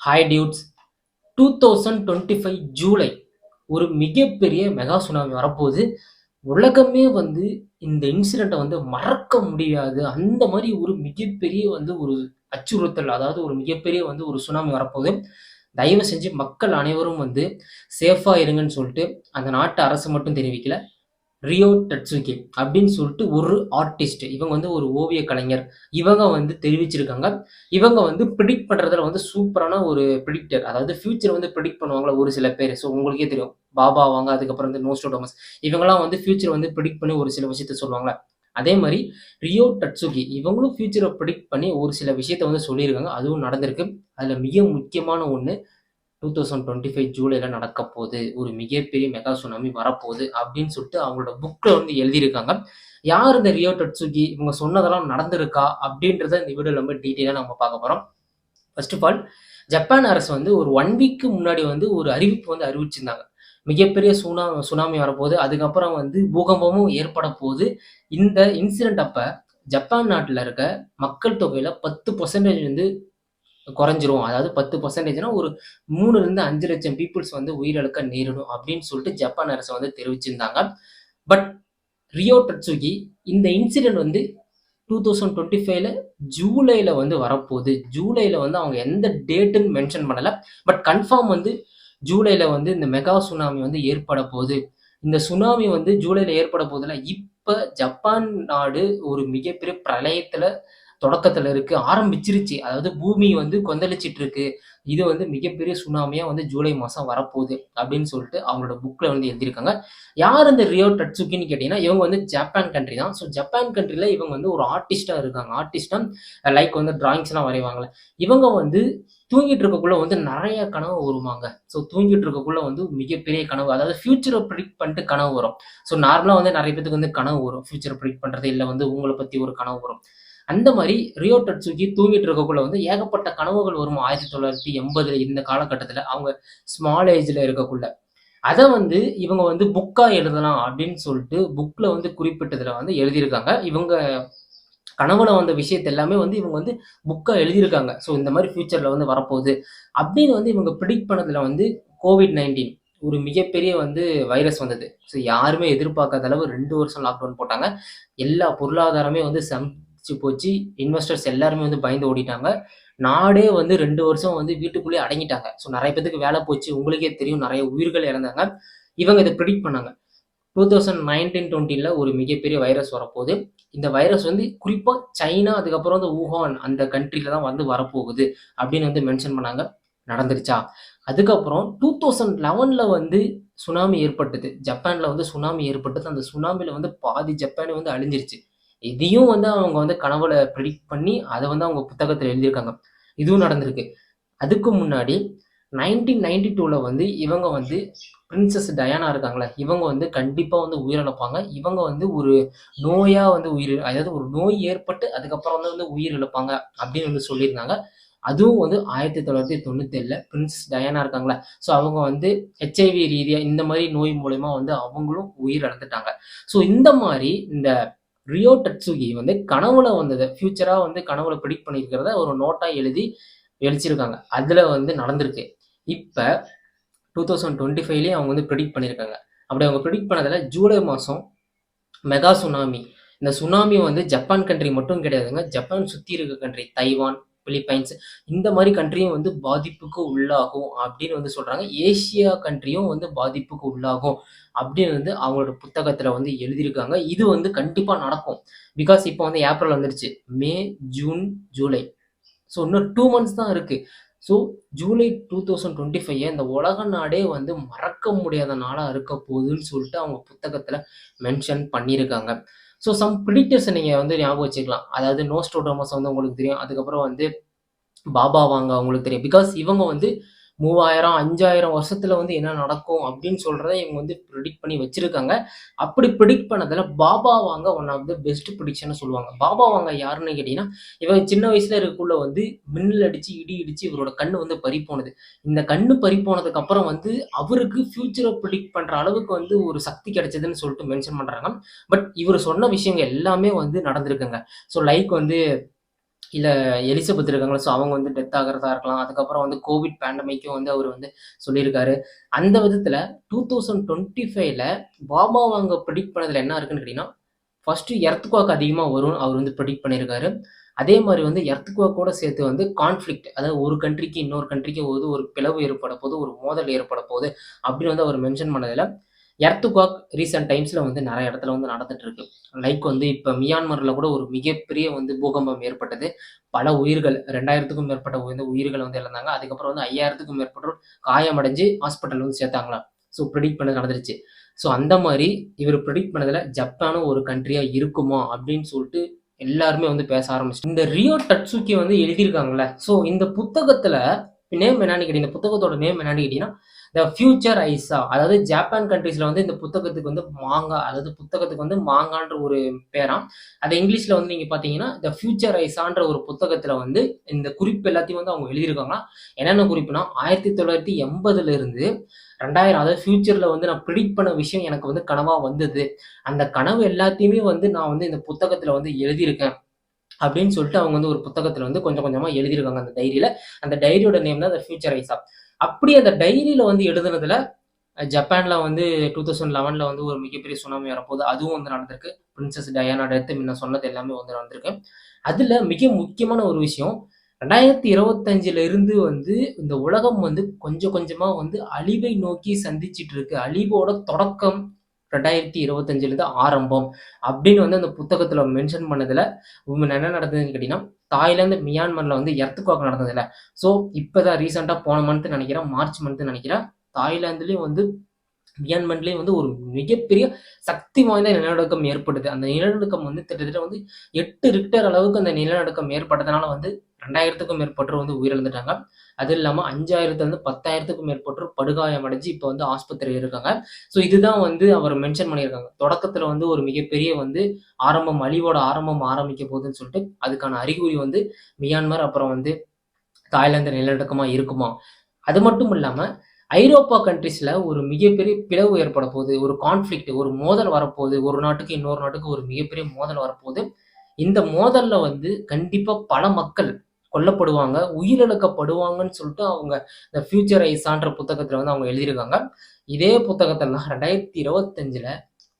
Hi dudes. 2025 July ஒரு மிகப்பெரிய mega tsunami வரப்போகுது. உலகமே வந்து இந்த இன்சிடென்ட்டை வந்து மறக்க முடியாது. அந்த மாதிரி ஒரு மிகப்பெரிய வந்து ஒரு அச்சுறுத்தல், அதாவது ஒரு மிகப்பெரிய வந்து ஒரு சுனாமி வரப்போகுது. தயவு செஞ்சு மக்கள் அனைவரும் வந்து சேஃபா இருங்கன்னு சொல்லிட்டு அந்த நாட்டு அரசு மட்டும் தெரிவிக்கல. ரியோ டட்சுகி அப்படின்னு சொல்லிட்டு ஒரு ஆர்டிஸ்ட், இவங்க வந்து ஒரு ஓவிய கலைஞர். இவங்க வந்து தெரிவிச்சிருக்காங்க. இவங்க வந்து ப்ரிடிக்ட் பண்றதுல வந்து சூப்பரான ஒரு ப்ரிடிக்டர். அதாவது ஃபியூச்சர் வந்து ப்ரிடிக்ட் பண்ணுவாங்கல்ல ஒரு சில பேர். ஸோ உங்களுக்கே தெரியும். பாபா வாங்க, அதுக்கப்புறம் வந்து நோஸ்ட்ராடமஸ், இவங்கலாம் வந்து ஃபியூச்சர் வந்து ப்ரிடிக்ட் பண்ணி ஒரு சில விஷயத்த சொல்லுவாங்கல்ல. அதே மாதிரி ரியோ டட்சுகி இவங்களும் ஃபியூச்சரை ப்ரிடிக்ட் பண்ணி ஒரு சில விஷயத்த வந்து சொல்லியிருக்காங்க. அதுவும் நடந்திருக்கு. அதுல மிக முக்கியமான ஒண்ணு, 2025 ஜூலைல நடக்க போகுது. ஒரு மிகப்பெரிய மெகா சுனாமி வரப்போகுது அப்படின்னு சொல்லிட்டு அவங்களோட புக்ல வந்து எழுதியிருக்காங்க. யார் இந்த ரியோ டட்சுகி? இவங்க சொன்னதெல்லாம் நடந்திருக்கா? அப்படின்றத இந்த வீடியோல நம்ம டீட்டெயிலா நம்ம பார்க்க போறோம். ஃபர்ஸ்ட் ஆஃப் ஆல், ஜப்பான் அரசு வந்து ஒரு 1 வீக் முன்னாடி வந்து ஒரு அறிவிப்பு வந்து அறிவிச்சிருந்தாங்க. மிகப்பெரிய சுனாமி வரப்போகுது. அதுக்கப்புறம் வந்து பூகம்பமும் ஏற்பட போகுது. இந்த இன்சிடென்ட் அப்ப ஜப்பான் நாட்டுல இருக்க மக்கள் தொகையில 10% வந்து குறைஞ்சிரும். அதாவது 10%னா ஒரு 3லிருந்து 5 லட்சம் பீப்புள்ஸ் வந்து உயிரிழக்க நேரிடும் அப்படின்னு சொல்லிட்டு ஜப்பான் அரசு வந்து தெரிவிச்சிருந்தாங்க. பட் ரியோ டட்சுகி இந்த இன்சிடென்ட் வந்து 2025ல ஜூலைல வந்து வரப்போகுது. ஜூலைல வந்து அவங்க எந்த டேட்டுன்னு மென்ஷன் பண்ணல. பட் கன்ஃபார்ம் வந்து ஜூலைல வந்து இந்த மெகா சுனாமி வந்து ஏற்பட போகுது. இந்த சுனாமி வந்து ஜூலைல ஏற்பட போகுதுல, இப்ப ஜப்பான் நாடு ஒரு மிகப்பெரிய பிரளயத்துல தொடக்கத்துல இருக்கு. ஆரம்பிச்சிருச்சு. அதாவது பூமி வந்து கொந்தளிச்சிட்டு இருக்கு. இது வந்து மிகப்பெரிய சுனாமியா வந்து ஜூலை மாசம் வரப்போகுது அப்படின்னு சொல்லிட்டு அவங்களோட புக்ல வந்து எழுதியிருக்காங்க. யார் இந்த ரியோ டட்சுகின்னு கேட்டீங்கன்னா, இவங்க வந்து ஜப்பான் கண்ட்ரி தான். ஸோ ஜப்பான் கண்ட்ரில இவங்க வந்து ஒரு ஆர்டிஸ்டா இருக்காங்க. ஆர்டிஸ்ட்னா லைக் வந்து டிராயிங்ஸ்லாம் வரைவாங்கல்ல. இவங்க வந்து தூங்கிட்டு இருக்கக்குள்ள வந்து நெறைய கனவு வருமாங்க. ஸோ தூங்கிட்டு இருக்கக்குள்ள வந்து மிகப்பெரிய கனவு, அதாவது ஃபியூச்சர ப்ரிடிக்ட் பண்ணிட்டு கனவு வரும். ஸோ நார்மலா வந்து நெறைய பேத்துக்கு வந்து கனவு வரும். ஃபியூச்சர ப்ரிடிக்ட் பண்றது, இல்ல வந்து உங்கள பத்தி ஒரு கனவு வரும். அந்த மாரி ரியோ டட்சுகி தூங்கிட்டு இருக்கக்குள்ள வந்து ஏகப்பட்ட கனவுகள் வரும். 1980 இந்த காலகட்டத்துல அவங்க ஸ்மால் ஏஜ்ல இருக்கக்குள்ள. அத வந்து இவங்க வந்து புக்கா எழுதலாம் அப்படின்னு சொல்லிட்டு புக்ல வந்து குறிப்பிட்டதுல வந்து எழுதியிருக்காங்க. இவங்க கனவுல வந்த விஷயத்த எல்லாமே வந்து இவங்க வந்து புக்கா எழுதியிருக்காங்க. ஸோ இந்த மாரி ஃபியூச்சர்ல வந்து வரப்போகுது அப்படின்னு வந்து இவங்க ப்ரிடிக்ட் பண்ணதுல வந்து கோவிட்-19 ஒரு மிகப்பெரிய வந்து வைரஸ் வந்தது. ஸோ யாருமே எதிர்பார்க்காத அளவு 2 வருஷம் லாக்டவுன் போட்டாங்க. எல்லா பொருளாதாரமே வந்து ஸ்தம்பிச்சு போச்சு. இன்வெஸ்டர்ஸ் எல்லாருமே வந்து பயந்து ஓடிட்டாங்க. நாடே வந்து 2 வருஷம் வந்து வீட்டுக்குள்ளேயே அடங்கிட்டாங்க. ஸோ நெறைய பேத்துக்கு வேல போச்சு. உங்களுக்கே தெரியும், நெறைய உயிர்கள் இழந்தாங்க. இவங்க இத ப்ரிடிக்ட் பண்ணாங்க. 2019-20ல ஒரு மிகப்பெரிய வைரஸ் வரப்போகுது. இந்த வைரஸ் வந்து குறிப்பா சைனா, அதுக்கப்புறம் வந்து வூஹான் அந்த கண்ட்ரில தான் வந்து வரப்போகுது அப்படின்னு வந்து மென்ஷன் பண்ணாங்க. நடந்துருச்சா? அதுக்கப்புறம் 2011ல வந்து சுனாமி ஏற்பட்டது. ஜப்பான்ல வந்து சுனாமி ஏற்பட்டது. அந்த சுனாமில வந்து பாதி ஜப்பானே வந்து அழிஞ்சிருச்சு. இதையும் வந்து அவங்க வந்து கனவுல ப்ரிடிக்ட் பண்ணி அத வந்து அவங்க புத்தகத்துல எழுதியிருக்காங்க. இதுவும் நடந்திருக்கு. அதுக்கு முன்னாடி 1992ல வந்து இவங்க வந்து பிரின்சஸ் டயானா இருக்காங்கல்ல, இவங்க வந்து கண்டிப்பா வந்து உயிரிழப்பாங்க. இவங்க வந்து ஒரு நோயா வந்து அதாவது ஒரு நோய் ஏற்பட்டு அதுக்கப்புறம் வந்து உயிர் இழப்பாங்க அப்படின்னு வந்து சொல்லியிருந்தாங்க. அதுவும் வந்து 1997ல பிரின்சஸ் டயானா இருக்காங்கல்ல, ஸோ அவங்க வந்து HIV ரீதியா இந்த மாரி நோய் மூலியமா வந்து அவங்களும் உயிர் இழந்துட்டாங்க. ஸோ இந்த மாரி இந்த ரியோ டட்சுகி வந்து கனவுல வந்தத ஃபியூச்சரா வந்து கனவுல ப்ரிடிக்ட் பண்ணியிருக்கிறத ஒரு நோட்டா எழுதி வெளிச்சிருக்காங்க. அதுல வந்து நடந்திருக்கு. இப்ப 2025லயே அவங்க வந்து ப்ரிடிக்ட் பண்ணியிருக்காங்க. அப்படி அவங்க ப்ரிடிக்ட் பண்ணதுல ஜூலை மாசம் மெகா சுனாமி. இந்த சுனாமி வந்து ஜப்பான் கண்ட்ரி மட்டும் கிடையாதுங்க. ஜப்பான் சுத்தி இருக்க கண்ட்ரி தைவான், பிலிப்பைன்ஸ் இந்த மாரி கண்ட்ரியும் வந்து பாதிப்புக்கு உள்ளாகும் அப்படின்னு வந்து சொல்றாங்க. ஏசியா கண்ட்ரியும் வந்து பாதிப்புக்கு உள்ளாகும் அப்படின்னு வந்து அவங்களோட புத்தகத்துல வந்து எழுதியிருக்காங்க. இது வந்து கண்டிப்பா நடக்கும். பிகாஸ் இப்ப வந்து ஏப்ரல் வந்துருச்சு. மே, ஜூன், ஜூலை. ஸோ இன்னும் 2 மந்த்ஸ் தான் இருக்கு. ஸோ ஜூலை 2025 இந்த உலக நாடே வந்து மறக்க முடியாத நாளா இருக்க போகுதுன்னு சொல்லிட்டு அவங்க புத்தகத்துல மென்ஷன் பண்ணியிருக்காங்க. ஸோ சம் ப்ரிடிக்டர்ஸ நீங்க வந்து ஞாபகம் வச்சுக்கலாம். அதாவது நோஸ்ட்ராடமஸ் வந்து உங்களுக்கு தெரியும். அதுக்கப்புறம் வந்து பாபா வாங்க அவங்களுக்கு தெரியும். பிகாஸ் இவங்க வந்து 3000, 5000 வருஷத்துல வந்து என்ன நடக்கும் அப்படின்னு சொல்றத இவங்க வந்து ப்ரிடிக்ட் பண்ணி வச்சிருக்காங்க. அப்படி ப்ரிடிக்ட் பண்ணதுல பாபா வாங்க ஒன் ஆஃப் த பெஸ்ட் ப்ரிடிக்ஷன்னு சொல்லுவாங்க. பாபா வாங்க யாருன்னு கேட்டீங்கன்னா, இவன் சின்ன வயசுல இருக்கக்குள்ள வந்து மின்னல் அடிச்சு, இடி இடிச்சு இவரோட கண்ணு வந்து பறிபோனது. இந்த கண்ணு பறிபோனதுக்கு அப்புறம் வந்து அவருக்கு ஃபியூச்சர ப்ரிடிக்ட் பண்ற அளவுக்கு வந்து ஒரு சக்தி கிடைச்சதுன்னு சொல்லிட்டு மென்ஷன் பண்றாங்க. பட் இவரு சொன்ன விஷயங்கள் எல்லாமே வந்து நடந்திருக்குங்க. ஸோ லைக் வந்து இல்ல எலிசபெத் இருக்காங்கல்ல, ஸோ அவங்க வந்து டெத் ஆகுறதா இருக்கலாம். அதுக்கப்புறம் வந்து கோவிட் பேண்டமிக்கும் வந்து அவரு வந்து சொல்லியிருக்காரு. அந்த விதத்தில 2025ல பாமாவ அங்க பிரெடிக்ட் பண்ணதுல என்ன இருக்குன்னு கேட்டீங்கன்னா, ஃபர்ஸ்ட்டு எர்த்குவாக் அதிகமா வரும்னு அவர் வந்து பிரெடிக்ட் பண்ணியிருக்காரு. அதே மாரி வந்து எர்த்குவாக்கோட சேர்த்து வந்து கான்ஃப்ளிக்ட், அதாவது ஒரு கண்ட்ரிக்கு இன்னொரு கண்ட்ரிக்கு ஒரு பிளவு ஏற்பட போது, ஒரு மோதல் ஏற்பட போது அப்படின்னு வந்து அவர் மென்ஷன் பண்ணதுல, எர்த்குவாக் ரீசென்ட் டைம்ஸ்ல வந்து நெறைய இடத்துல வந்து நடந்துட்டு இருக்கு. லைக் வந்து இப்ப மியான்மர்ல கூட ஒரு மிகப்பெரிய வந்து பூகம்பம் ஏற்பட்டது. பல உயிர்கள் 2000க்கும் மேற்பட்ட வந்து உயிர்கள் வந்து இழந்தாங்க. அதுக்கப்புறம் வந்து 5000க்கும் மேற்பட்டோர் காயமடைஞ்சு ஹாஸ்பிட்டல்ல வந்து சேர்த்தாங்களாம். ஸோ பிரெடிக்ட் பண்ணது நடந்துருச்சு. ஸோ அந்த மாரி இவரு பிரெடிக்ட் பண்ணதுல ஜப்பானும் ஒரு கண்ட்ரியா இருக்குமா? அப்படின்னு சொல்லிட்டு எல்லாருமே வந்து பேச ஆரம்பிச்சுட்டாங்க. இந்த ரியோ டட்சுகி வந்து எழுதியிருக்காங்கல்ல, ஸோ இந்த புத்தகத்துல நேம் என்னன்னு கேட்டீங்கன்னா, இந்த புத்தகத்தோட நேம் என்னன்னு கேட்டீங்கன்னா, த ஃபியூச்சர் ஐசா. அதாவது ஜப்பான் கண்ட்ரீஸ்ல வந்து இந்த புத்தகத்துக்கு வந்து மாங்கா, அதாவது புத்தகத்துக்கு வந்து மாங்கான்ற ஒரு பேராம். அத இங்கிலீஷ்ல வந்து நீங்க பார்த்தீங்கன்னா, த ஃபியூச்சர் ஐசான்ற ஒரு புத்தகத்துல வந்து இந்த குறிப்பு எல்லாத்தையும் வந்து அவங்க எழுதியிருக்காங்களாம். என்னென்ன குறிப்புனா, 1980ல இருந்து 2000, அதாவது ஃபியூச்சர்ல வந்து நான் பிரெடிக்ட் பண்ண விஷயம் எனக்கு வந்து கனவா வந்தது. அந்த கனவு எல்லாத்தையுமே வந்து நான் வந்து இந்த புத்தகத்துல வந்து எழுதியிருக்கேன். அப்படின்னு சொல்லிட்டு அவங்க வந்து ஒரு புத்தகத்துல வந்து கொஞ்சம் கொஞ்சமா எழுதியிருக்காங்க அந்த டைரியில. அந்த டைரியோட நேம் தான் த ஃபியூச்சர் ஐசா. அப்படி அந்த டைரியில வந்து எழுதுனதுல ஜப்பான்ல வந்து 2011ல வந்து ஒரு மிகப்பெரிய சுனாமி வரப்போது. அதுவும் வந்து நடந்திருக்கு. பிரின்சஸ் டயானா டெத் முன்ன சொன்னது எல்லாமே வந்து நடந்திருக்கு. அதுல மிக முக்கியமான ஒரு விஷயம், 2025ல இருந்து வந்து இந்த உலகம் வந்து கொஞ்சம் கொஞ்சமா வந்து அழிவை நோக்கி சந்திச்சுட்டு இருக்கு. அழிவோட தொடக்கம் 2025ல தான் ஆரம்பம். அப்படின்னு வந்து அந்த புத்தகத்துல மென்ஷன் பண்ணதுல, என்ன நடந்ததுன்னு கேட்டீங்கன்னா, தாய்லாந்து, மியான்மர்ல வந்து எர்த்குவாக் நடந்ததுல்ல. ஸோ இப்பதான் ரீசென்ட்டா போன மந்த் நெனைக்கிறேன், மார்ச் மந்த் நெனைக்கிறேன். தாய்லாந்துலயும் வந்து மியான்மர்லயும் வந்து ஒரு மிகப்பெரிய சக்தி வாய்ந்த நிலநடுக்கம் ஏற்பட்டது. அந்த நிலநடுக்கம் வந்து கிட்டத்தட்ட வந்து 8 ரிக்டர் அளவுக்கு அந்த நிலநடுக்கம் ஏற்பட்டதுனால வந்து 2000க்கும் மேற்பட்டோர் வந்து உயிரிழந்துட்டாங்க. அது இல்லாம 5000த்துலருந்து 10,000த்துக்கும் மேற்பட்டோர் படுகாயமடைஞ்சு இப்ப வந்து ஆஸ்பத்திரியில இருக்காங்க. ஸோ இதுதான் வந்து அவர் மென்ஷன் பண்ணியிருக்காங்க. தொடக்கத்துல வந்து ஒரு மிகப்பெரிய வந்து ஆரம்பம், அழிவோட ஆரம்பம் ஆரம்பிக்க போகுதுன்னு சொல்லிட்டு, அதுக்கான அறிகுறி வந்து மியான்மர், அப்புறம் வந்து தாய்லாந்து நிலநடுக்கமா இருக்குமா? அது மட்டும் இல்லாம, ஐரோப்பா கண்ட்ரீஸ்ல ஒரு மிகப்பெரிய பிளவு ஏற்பட போது. ஒரு கான்ஃப்ளிக்ட், ஒரு மோதல் வரப்போது. ஒரு நாட்டுக்கு இன்னொரு நாட்டுக்கு ஒரு மிகப்பெரிய மோதல் வரப்போது. இந்த மோதல்ல வந்து கண்டிப்பா பல மக்கள் கொல்லப்படுவாங்க, உயிரிழக்கப்படுவாங்கன்னு சொல்லிட்டு அவங்க இந்த ஃபியூச்சர் ஐஸான்ற புத்தகத்துல வந்து அவங்க எழுதியிருக்காங்க. இதே புத்தகத்துல தான் 2025ல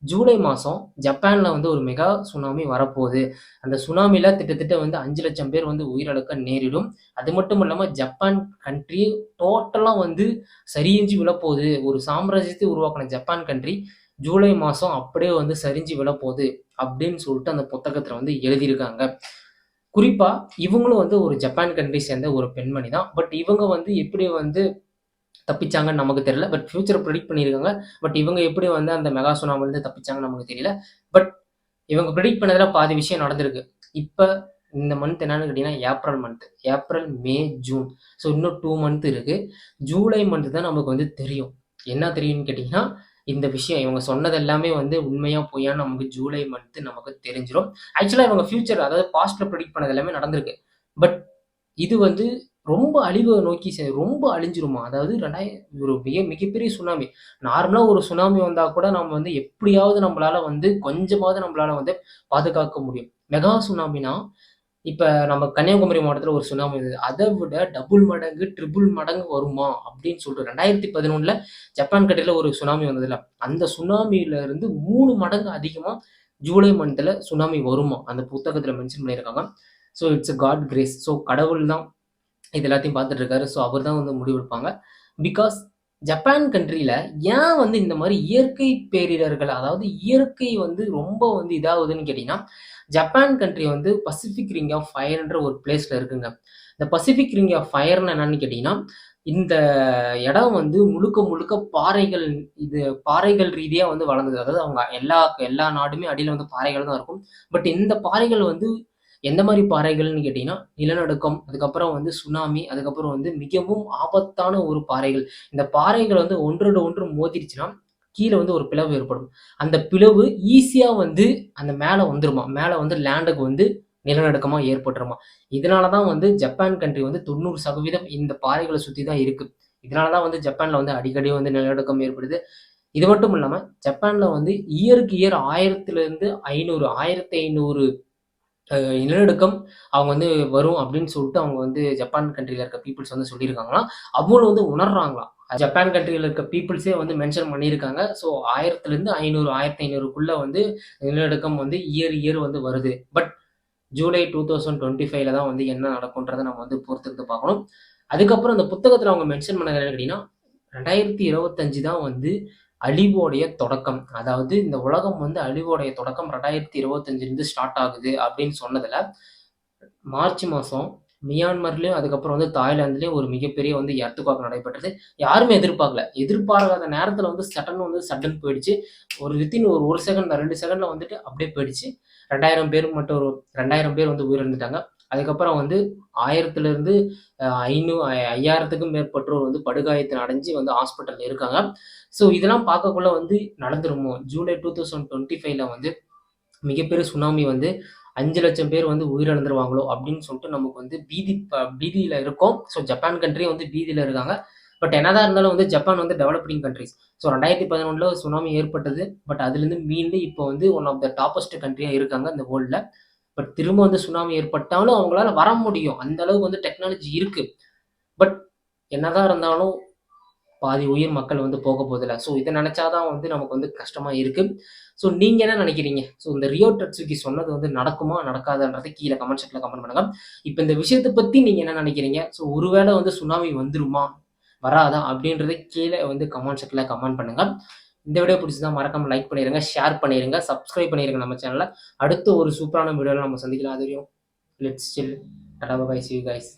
ஜூலை மாசம் ஜப்பான்ல வந்து ஒரு மெகா சுனாமி வரப்போது. அந்த சுனாமில கிட்டத்தட்ட வந்து 5,00,000 பேர் வந்து உயிரிழக்க நேரிடும். அது மட்டும் இல்லாம ஜப்பான் கண்ட்ரி டோட்டலா வந்து சரிஞ்சு விழப்போது. ஒரு சாம்ராஜ்யத்தை உருவாக்குன ஜப்பான் கண்ட்ரி ஜூலை மாசம் அப்படியே வந்து சரிஞ்சு விழப்போது. அப்படின்னு சொல்லிட்டு அந்த புத்தகத்துல வந்து எழுதியிருக்காங்க. குறிப்பா இவங்களும் வந்து ஒரு ஜப்பான் கண்ட்ரி சேர்ந்த ஒரு பெண்மணி தான். பட் இவங்க வந்து எப்படி வந்து தப்பிச்சாங்கன்னு நமக்கு தெரியல. பட் ஃபியூச்சர பிரெடிக்ட் பண்ணியிருக்காங்க. பட் இவங்க எப்படி வந்து அந்த மெகா சுனாமிலருந்து தப்பிச்சாங்கன்னு நமக்கு தெரியல. பட் இவங்க பிரெடிக்ட் பண்ணதுல பாதி விஷயம் நடந்திருக்கு. இப்ப இந்த மந்த் என்னன்னு கேட்டீங்கன்னா, ஏப்ரல் மந்த். ஏப்ரல், மே, ஜூன். ஸோ இன்னும் 2 மந்த் இருக்கு. ஜூலை மந்த் தான் நமக்கு வந்து தெரியும். என்ன தெரியும்னு கேட்டீங்கன்னா, இந்த விஷயம் இவங்க சொன்னது எல்லாமே வந்து உண்மையா, பொய்யான்னு நமக்கு ஜூலை மந்த் நமக்கு தெரிஞ்சிரும். ஆக்சுவலா இவங்க ஃபியூச்சர், அதாவது பாஸ்ட்ல பிரெடிக்ட் பண்ணது எல்லாமே நடந்திருக்கு. பட் இது வந்து ரொம்ப அழிவ நோக்கி ரொம்ப அழிஞ்சிருமா. அதாவது ஒரு மிகப்பெரிய சுனாமி. நார்மலா ஒரு சுனாமி வந்தா கூட நம்ம வந்து எப்படியாவது நம்மளால வந்து கொஞ்சமாவது நம்மளால வந்து பாதுகாக்க முடியும். மெகா சுனாமினா, இப்ப நம்ம கன்னியாகுமரி மாவட்டத்துல ஒரு சுனாமி வந்தது. அத விட டபுள் மடங்கு, ட்ரிபிள் மடங்கு வருமா அப்படின்னு சொல்லிட்டு 2011ல ஜப்பான் கண்ட்ரில ஒரு சுனாமி வந்ததுல்ல. அந்த சுனாமில இருந்து 3 மடங்கு அதிகமா ஜூலை மந்த்ல சுனாமி வருமா. அந்த புத்தகத்துல மென்ஷன் பண்ணியிருக்காங்க. So it's a God grace. So கடவுள் தான் இது எல்லாத்தையும் பார்த்துட்டு இருக்காரு. ஸோ அவர் தான் வந்து முடிவெடுப்பாங்க. பிகாஸ் ஜப்பான் கண்ட்ரில ஏன் வந்து இந்த மாரி இயற்கை பேரிடர்கள், அதாவது இயற்கை வந்து ரொம்ப வந்து இதாகுதுன்னு கேட்டீங்கன்னா, ஜப்பான் கண்ட்ரி வந்து பசிபிக் ரிங் ஆஃப் ஃபயர்ன்ற ஒரு பிளேஸ்ல இருக்குங்க. இந்த பசிபிக் ரிங் ஆஃப் ஃபயர்ன்னா என்னன்னு கேட்டீங்கன்னா, இந்த இடம் வந்து முழுக்க முழுக்க பாறைகள், இது பாறைகள் ரீதியா வந்து வளர்ந்தது. அதாவது அவங்க எல்லா எல்லா நாடுமே அடியில வந்து பாறைகள் தான் இருக்கும். பட் இந்த பாறைகள் வந்து எந்த மாரி பாறைகள்னு கேட்டீங்கன்னா, நிலநடுக்கம், அதுக்கப்புறம் வந்து சுனாமி, அதுக்கப்புறம் வந்து மிகவும் ஆபத்தான ஒரு பாறைகள். இந்த பாறைகள் வந்து ஒன்றோடு ஒன்று மோதிருச்சுன்னா, கீழ வந்து ஒரு பிளவு ஏற்படும். அந்த பிளவு ஈஸியா வந்து அந்த மேல வந்துருமாம். மேல வந்து லேண்டுக்கு வந்து நிலநடுக்கமா ஏற்பட்டுருமாம். இதனால தான் வந்து ஜப்பான் கண்ட்ரி வந்து 90% இந்த பாறைகள சுத்தி தான் இருக்கு. இதனால தான் வந்து ஜப்பான்ல வந்து அடிக்கடி வந்து நிலநடுக்கம் ஏற்படுது. இது மட்டும் இல்லாம, ஜப்பான்ல வந்து இயருக்கு இயர் 1000லிருந்து 500, 1500 நிலநடுக்கம் அவங்க வந்து வரும் அப்படின்னு சொல்லிட்டு அவங்க வந்து ஜப்பான் கண்ட்ரில இருக்க பீப்பிள்ஸ் வந்து சொல்லியிருக்காங்களாம். அவங்களும் வந்து உணர்றாங்களாம். ஜப்பான் கண்ட்ரில இருக்க பீப்பிள்ஸே வந்து மென்ஷன் பண்ணியிருக்காங்க. ஸோ 1000லேருந்து 500, 1500க்குள்ள வந்து நிலநடுக்கம் வந்து இயர் வந்து வருது. பட் ஜூலை 2025ல தான் வந்து என்ன நடக்கும்ன்றத நம்ம வந்து பொறுத்திருந்து பார்க்கணும். அதுக்கப்புறம் அந்த புத்தகத்துல அவங்க மென்ஷன் பண்ணது என்னன்னு கேட்டீங்கன்னா, 2025 தான் வந்து அழிவோடைய தொடக்கம். அதாவது இந்த உலகம் வந்து அழிவோடைய தொடக்கம் 2025லேருந்து ஸ்டார்ட் ஆகுது அப்படின்னு சொன்னதுல, மார்ச் மாசம் மியான்மர்லயும், அதுக்கப்புறம் வந்து தாய்லாந்துலயும் ஒரு மிகப்பெரிய வந்து எர்த்குவாக் நடைபெற்றது. யாருமே எதிர்பார்க்கல. எதிர்பாராத நேரத்துல வந்து சடன் போயிடுச்சு. ஒரு வித்தின் ஒரு 1 செகண்ட் தான் 2 செகண்ட்ல வந்துட்டு அப்படியே போயிடுச்சு. 2000 பேர் மட்டும் ஒரு 2000 பேர் வந்து உயிரிழந்துட்டாங்க. அதுக்கப்புறம் வந்து 1000லிருந்து 5000த்துக்கும் மேற்பட்டோர் வந்து படுகாயத்தில் அடைஞ்சு வந்து ஹாஸ்பிட்டல்ல இருக்காங்க. ஸோ இதெல்லாம் பார்க்கக்குள்ள வந்து நடந்துருமோ? ஜூலை 2025ல வந்து மிகப்பெரிய சுனாமி வந்து 5,00,000 பேர் வந்து உயிரிழந்துருவாங்களோ அப்படின்னு சொல்லிட்டு நமக்கு வந்து பீதியில இருக்கோம். ஸோ ஜப்பான் கண்ட்ரியும் வந்து பீதியில இருக்காங்க. பட் என்னதான் இருந்தாலும் வந்து ஜப்பான் வந்து டெவலப்பிங் கண்ட்ரீஸ். ஸோ 2011ல சுனாமி ஏற்பட்டது. பட் அதுலேருந்து மீண்டு இப்போ வந்து ஒன் ஆஃப் த டாப்பஸ்ட் கண்ட்ரியா இருக்காங்க இந்த வேர்ல்ட்ல. பட் திரும்ப வந்து சுனாமி ஏற்பட்டாலும் அவங்களால வர முடியும். அந்த அளவுக்கு வந்து டெக்னாலஜி இருக்கு. பட் என்னதான் இருந்தாலும் பாதி உயிர் மக்கள் வந்து போக போதில்ல. ஸோ இத நெனச்சா தான் வந்து நமக்கு வந்து கஷ்டமா இருக்கு. ஸோ நீங்க என்ன நெனைக்கிறீங்க? ஸோ இந்த ரியோ டட்சுகி சொன்னது வந்து நடக்குமா? நடக்காதான்றத கீழ கமெண்ட் செக்ஷன்ல கமெண்ட் பண்ணுங்க. இப்ப இந்த விஷயத்த பத்தி நீங்க என்ன நெனைக்கிறீங்க? ஸோ ஒருவேள வந்து சுனாமி வந்துருமா? வராதா? அப்படின்றத கீழ வந்து கமெண்ட் செக்ஷன்ல கமெண்ட் பண்ணுங்க. இந்த வீடியோ பிடிச்சிருந்தா மறக்காம லைக் பண்ணிருங்க, ஷேர் பண்ணிருங்க, சப்ஸ்கிரைப் பண்ணிருங்க நம்ம சேனல. அடுத்த ஒரு சூப்பரான வீடியோல நம்ம சந்திக்கலாம். அதுவரையும் let's chill. Tata bye bye. See you guys.